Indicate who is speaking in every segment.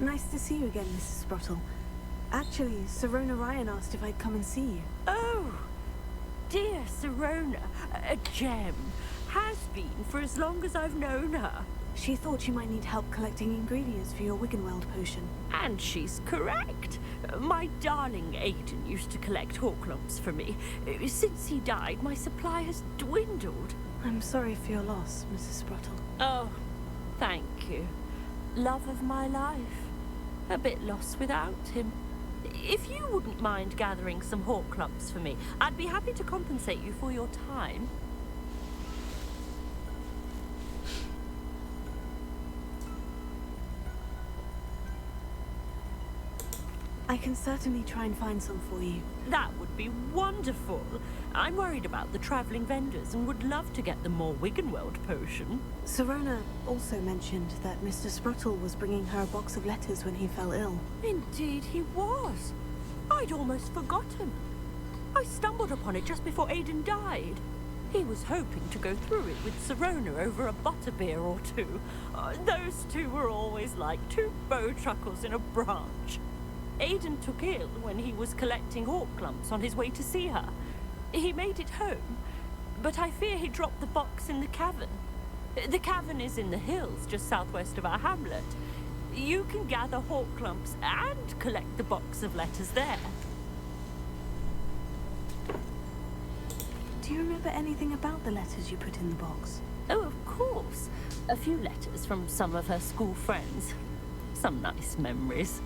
Speaker 1: Nice to see you again, Mrs. Sprottle. Actually, Sirona Ryan asked if I'd come and see you.
Speaker 2: Oh, dear Sirona, a gem. Has been for as long as I've known her.
Speaker 1: She thought you might need help collecting ingredients for your Wiggenweld potion.
Speaker 2: And she's correct. My darling Aiden used to collect Horklumps for me. Since he died, my supply has dwindled.
Speaker 1: I'm sorry for your loss, Mrs. Sprottle.
Speaker 2: Oh, thank you. Love of my life. A bit lost without him. If you wouldn't mind gathering some Horklumps for me, I'd be happy to compensate you for your time.
Speaker 1: I can certainly try and find some for you.
Speaker 2: That would be wonderful. I'm worried about the travelling vendors and would love to get them more Wiggenweld potion.
Speaker 1: Sirona also mentioned that Mr. Sprottle was bringing her a box of letters when he fell ill.
Speaker 2: Indeed he was. I'd almost forgotten. I stumbled upon it just before Aiden died. He was hoping to go through it with Sirona over a butterbeer or two. Those two were always like two bowtruckles in a branch. Aiden took ill when he was collecting Horklumps on his way to see her. He made it home, but I fear he dropped the box in the cavern. The cavern is in the hills just southwest of our hamlet. You can gather Horklumps and collect the box of letters there.
Speaker 1: Do you remember anything about the letters you put in the box?
Speaker 2: Oh, of course. A few letters from some of her school friends. Some nice memories.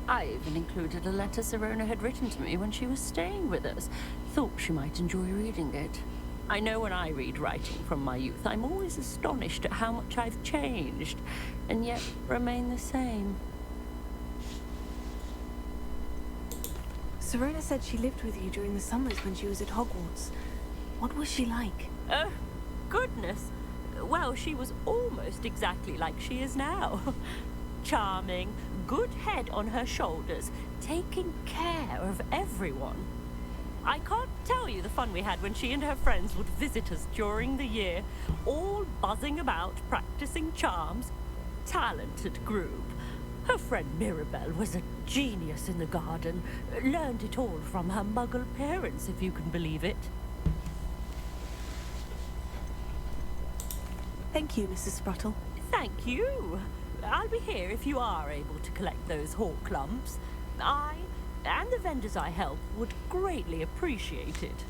Speaker 2: I even included a letter Sirona had written to me when she was staying with us. Thought she might enjoy reading it. I know when I read writing from my youth, I'm always astonished at how much I've changed, and yet remain the same.
Speaker 1: Sirona said she lived with you during the summers when she was at Hogwarts. What was she like?
Speaker 2: Oh, goodness. Well, she was almost exactly like she is now. Charming, good head on her shoulders, taking care of everyone. I can't tell you the fun we had when she and her friends would visit us during the year, all buzzing about, practicing charms. Talented group. Her friend Mirabelle was a genius in the garden. Learned it all from her muggle parents, if you can believe it.
Speaker 1: Thank you, Mrs. Sprottle.
Speaker 2: Thank you. I'll be here if you are able to collect those Horklumps. I, and the vendors I help, would greatly appreciate it.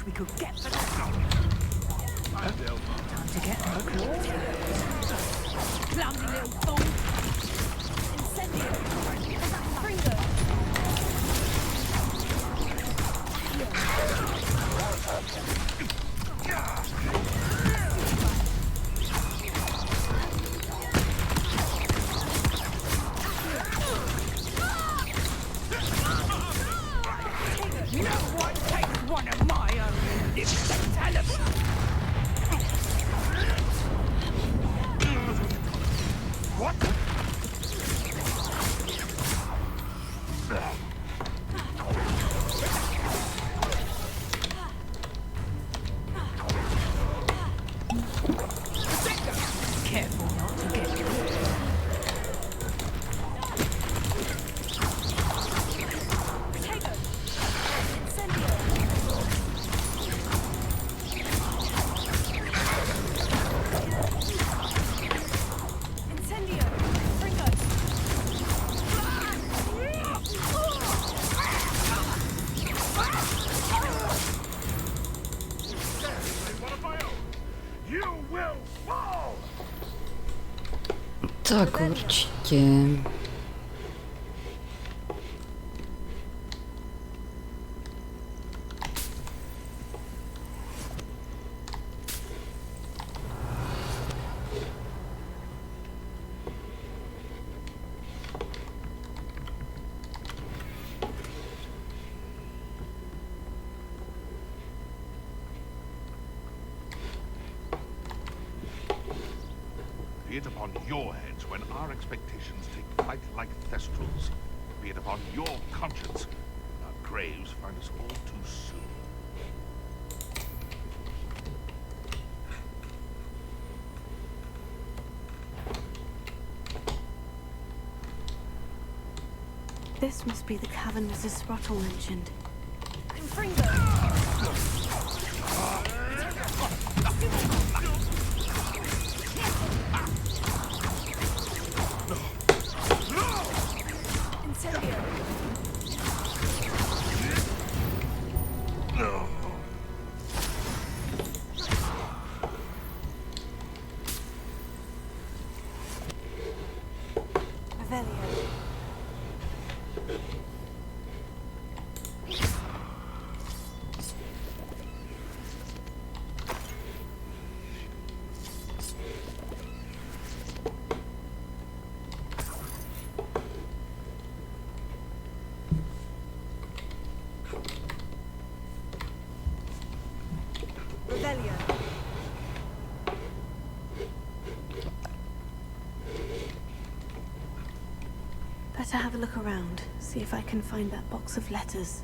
Speaker 3: We could get for that. Time to get her claws. Clumsy little fool. Incendiary. Fringo. No one takes one of my own and lives to tell him. What?
Speaker 4: Tak určitě.
Speaker 5: Be it upon your heads when our expectations take flight like thestrals. Be it upon your conscience when our graves find us all too soon.
Speaker 1: This must be the cavern Mrs. Sprottle mentioned. Better have a look around, see if I can find that box of letters.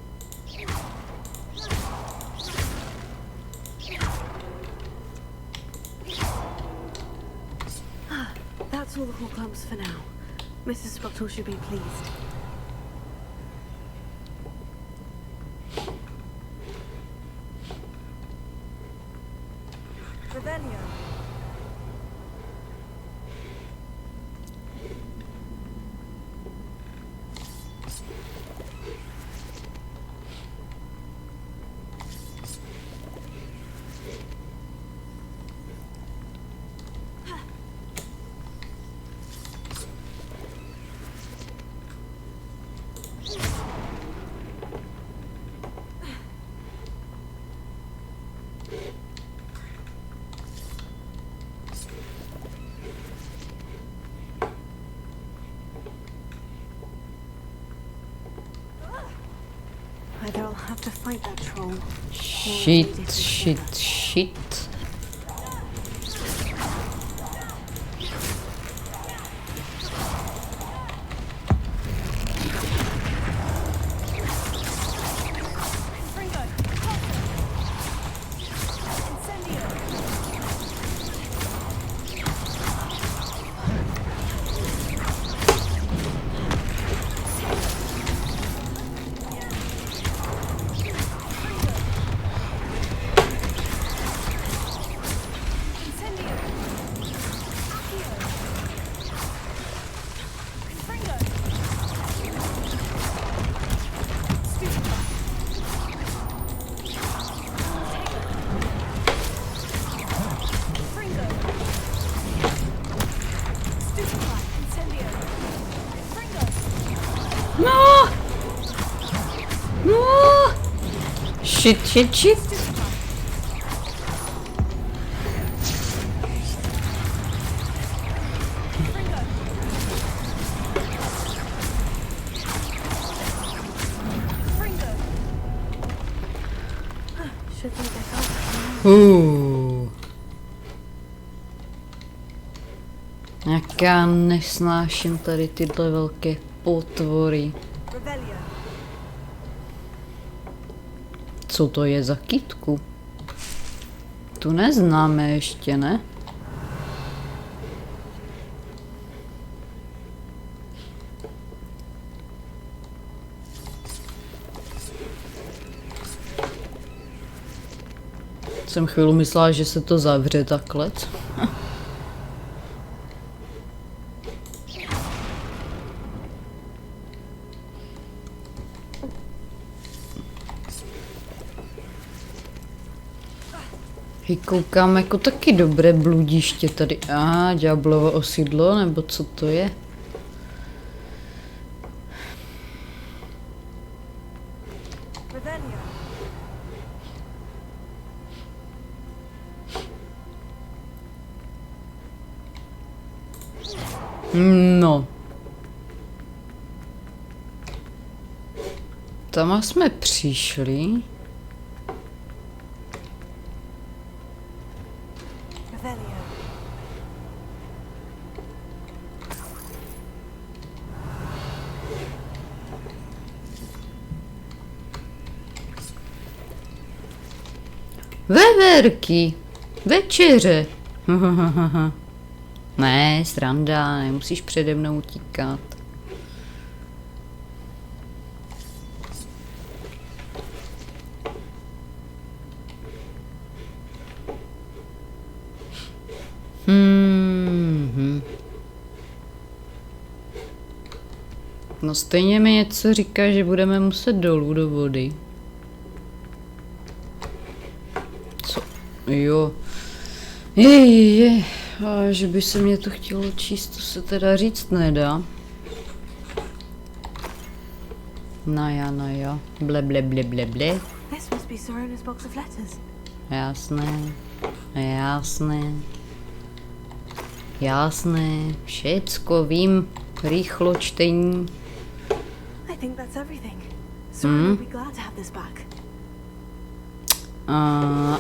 Speaker 1: Ah, that's all the Horcrux for now. Mrs. Sprottle should be pleased. Either I'll have to fight that troll.
Speaker 4: Shit, shit, shit. No! No! Shit, shit, shit! Jak já nesnáším tady tyhle velké potvory. Co to je za kytku? Tu neznáme ještě, ne? Jsem chvíli myslela, že se to zavře takhle. Vykoukám jako taky dobré bludiště tady. Ďáblovo osídlo, nebo co to je? No. Tam jsme přišli. Veverky. Večeře. Ne, sranda, nemusíš přede mnou utíkat. No stejně mi něco říká, že budeme muset dolů do vody. Co? Jo. Je. A že by se mě to chtělo číst, to se teda říct nedá. No ja. Ble.
Speaker 1: This must be Sorona's box of letters.
Speaker 4: Jasné. Všecko vím. Rychlo čtení.
Speaker 1: I think that's everything. Sorona will be glad to have this back.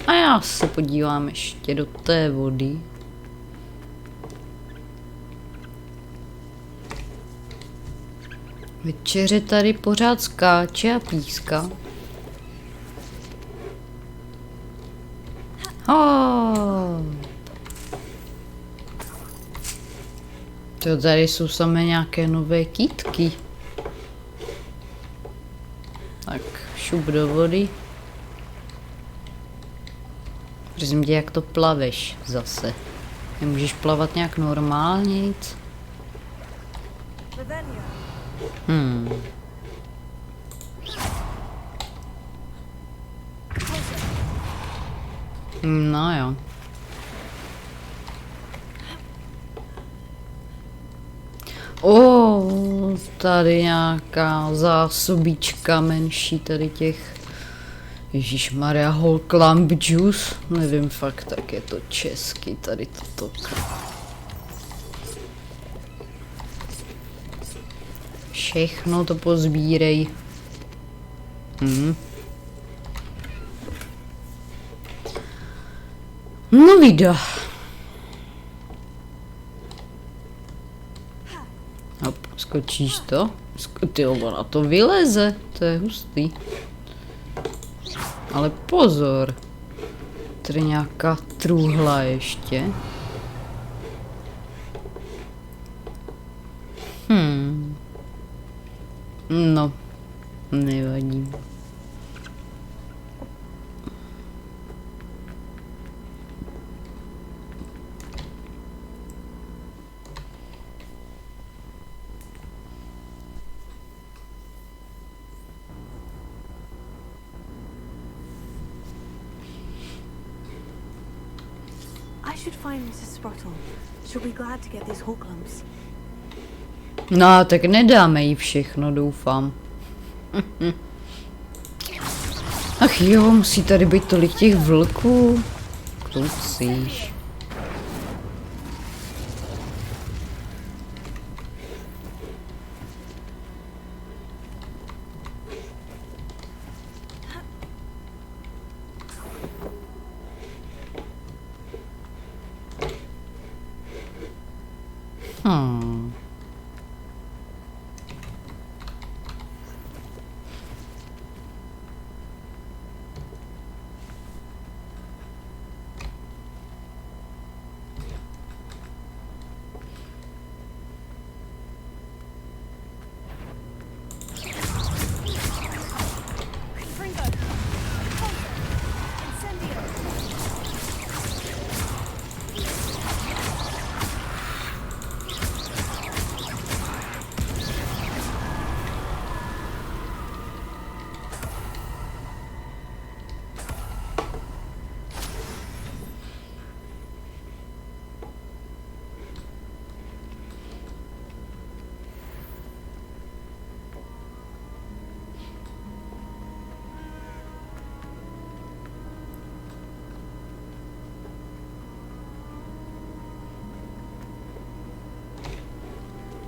Speaker 4: A já se podívám ještě do té vody. Večeře tady pořád skáče a píská. To tady jsou samé nějaké nové kytky. Tak, šup do vody. Prosím tě, jak to plaveš zase? Nemůžeš plavat nějak normálně? No jo. Tady nějaká zásobička menší tady těch. Ježišmarja, whole clump juice. Nevím fakt, tak je to česky tady toto. Všechno to pozbírej. No vida. Hop, skočíš to? Ty ona to vyleze, to je hustý. Ale pozor. Tady nějaká truhla ještě. No, nevadí.
Speaker 1: I should find Mrs. Sprottle. She'll be glad to get these Hogwarts.
Speaker 4: No, tak nedáme jí všechno, doufám. Ach jo, musí tady být tolik těch vlků. Klucíš.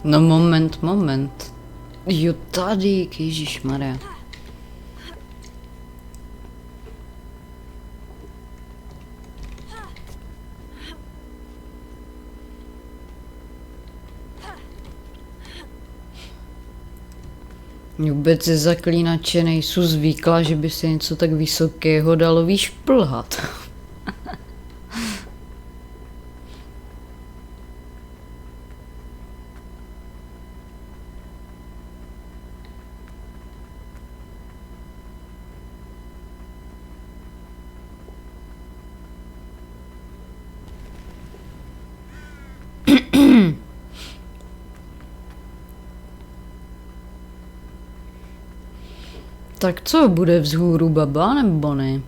Speaker 4: No moment. Jo, tady, ježišmarja. Vůbec ze zaklínače nejsou zvyklá, že by se něco tak vysokého dalo vyšplhat. Tak co, bude vzhůru baba, nebo ne?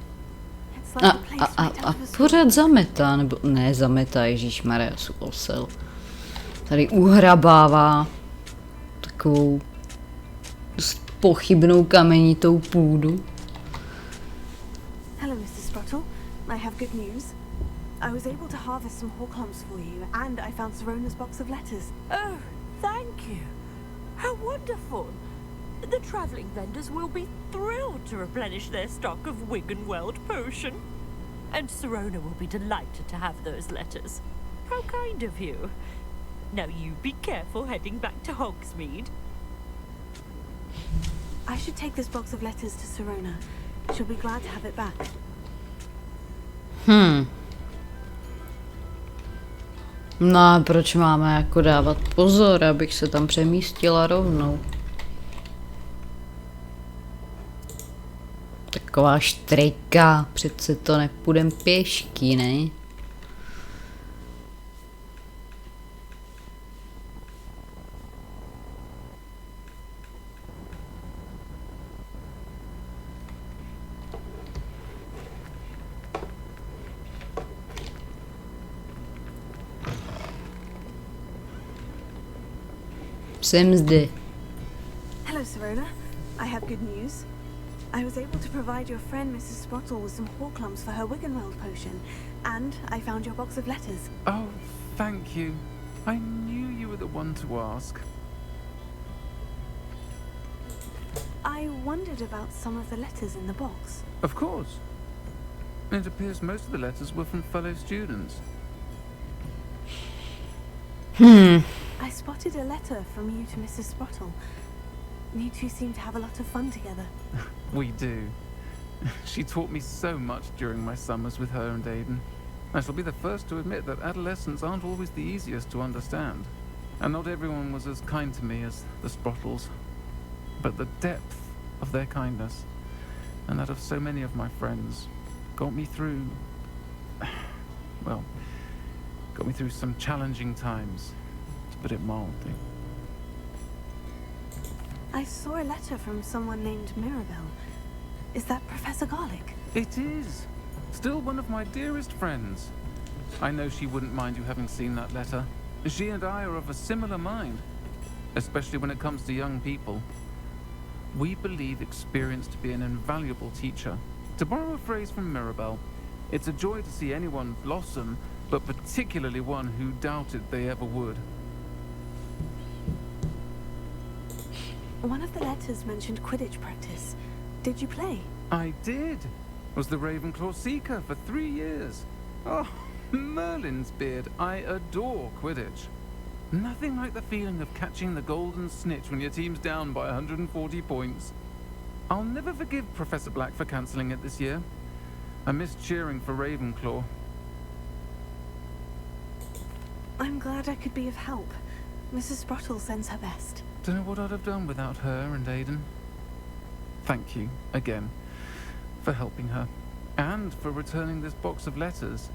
Speaker 4: A pořád zametá, nebo ne zametá, ježíšmarja, osel. Tady uhrabává takovou dost pochybnou kamenitou půdu.
Speaker 1: Hello, Mr. Sprottle. I have good news. I was able to harvest some horklums for you, and I found Sirona's box of letters.
Speaker 2: Oh, thank you. How wonderful. The travelling vendors will be thrilled to replenish their stock of Wiggenweld potion. And Sirona will be delighted to have those letters. How kind of you. Now you be careful heading back to Hogsmeade.
Speaker 1: I should take this box of letters to Sirona. She'll be glad to have it back.
Speaker 4: No a proč máme jako dávat pozor, abych se tam přemístila rovnou? Taková štrejka, přece to nepůjdem pěšky, ne? Jsem zde.
Speaker 1: Hello, Sirona. I have good news. I was able to provide your friend Mrs. Sprottle with some horklums for her Wiggenweld potion, and I found your box of letters.
Speaker 3: Oh, thank you. I knew you were the one to ask.
Speaker 1: I wondered about some of the letters in the box.
Speaker 3: Of course. It appears most of the letters were from fellow students.
Speaker 1: I spotted a letter from you to Mrs. Sprottle. You two seem to have a lot of fun together.
Speaker 3: We do. She taught me so much during my summers with her and Aiden. I shall be the first to admit that adolescents aren't always the easiest to understand. And not everyone was as kind to me as the Sprottles. But the depth of their kindness, and that of so many of my friends, got me through... well, got me through some challenging times, to put it mildly.
Speaker 1: I saw a letter from someone named Mirabelle. Is that Professor Garlick?
Speaker 3: It is. Still one of my dearest friends. I know she wouldn't mind you having seen that letter. She and I are of a similar mind, especially when it comes to young people. We believe experience to be an invaluable teacher. To borrow a phrase from Mirabelle, it's a joy to see anyone blossom, but particularly one who doubted they ever would.
Speaker 1: One of the letters mentioned Quidditch practice. Did you play?
Speaker 3: I did. Was the Ravenclaw Seeker for 3 years. Oh, Merlin's beard. I adore Quidditch. Nothing like the feeling of catching the golden snitch when your team's down by 140 points. I'll never forgive Professor Black for cancelling it this year. I missed cheering for Ravenclaw.
Speaker 1: I'm glad I could be of help. Mrs. Sprottle sends her best.
Speaker 3: Don't know what I'd have done without her and Aiden. Thank you, again, for helping her, and for returning this box of letters.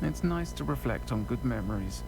Speaker 3: It's nice to reflect on good memories.